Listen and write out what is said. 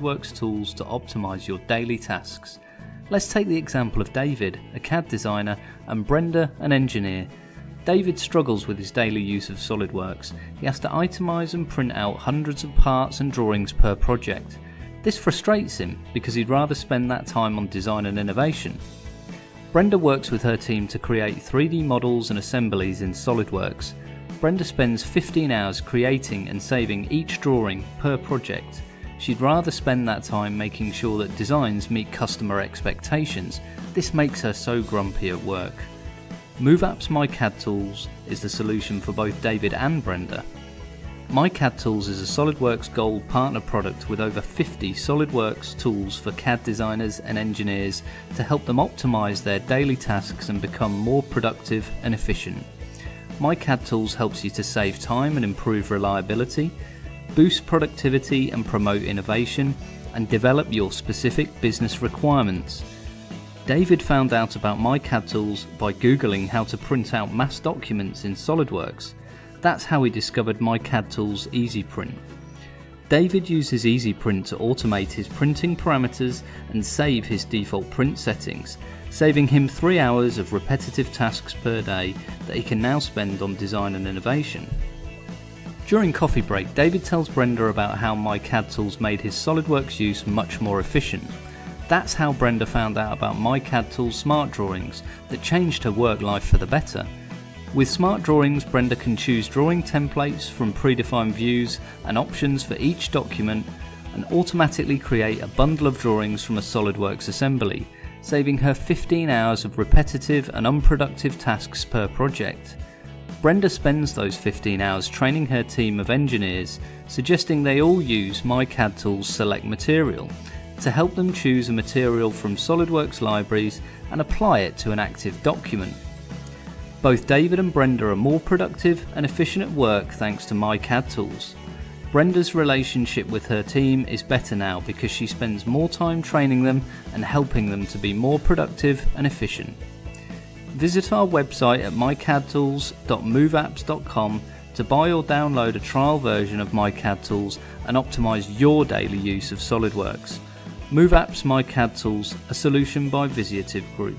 SOLIDWORKS tools to optimize your daily tasks. Let's take the example of David, a CAD designer, and Brenda, an engineer. David struggles with his daily use of SOLIDWORKS. He has to itemize and print out hundreds of parts and drawings per project. This frustrates him because he'd rather spend that time on design and innovation. Brenda works with her team to create 3D models and assemblies in SOLIDWORKS. Brenda spends 15 hours creating and saving each drawing per project. She'd rather spend that time making sure that designs meet customer expectations. This makes her so grumpy at work. MoveApp's MyCADTools is the solution for both David and Brenda. MyCADTools is a SOLIDWORKS Gold partner product with over 50 SOLIDWORKS tools for CAD designers and engineers to help them optimize their daily tasks and become more productive and efficient. MyCADTools helps you to save time and improve reliability, boost productivity and promote innovation, and develop your specific business requirements. David found out about MyCADTools by Googling how to print out mass documents in SOLIDWORKS. That's how he discovered MyCADTools EasyPrint. David uses EasyPrint to automate his printing parameters and save his default print settings, saving him 3 hours of repetitive tasks per day that he can now spend on design and innovation. During coffee break, David tells Brenda about how MyCADTools made his SOLIDWORKS use much more efficient. That's how Brenda found out about MyCADTools Smart Drawings that changed her work life for the better. With Smart Drawings, Brenda can choose drawing templates from predefined views and options for each document and automatically create a bundle of drawings from a SOLIDWORKS assembly, saving her 15 hours of repetitive and unproductive tasks per project. Brenda spends those 15 hours training her team of engineers, suggesting they all use MyCADTools Select Material to help them choose a material from SOLIDWORKS libraries and apply it to an active document. Both David and Brenda are more productive and efficient at work thanks to MyCADTools. Brenda's relationship with her team is better now because she spends more time training them and helping them to be more productive and efficient. Visit our website at mycadtools.moveapps.com to buy or download a trial version of MyCADTools and optimize your daily use of SOLIDWORKS. MoveApp's MyCADTools, a solution by Visiative Group.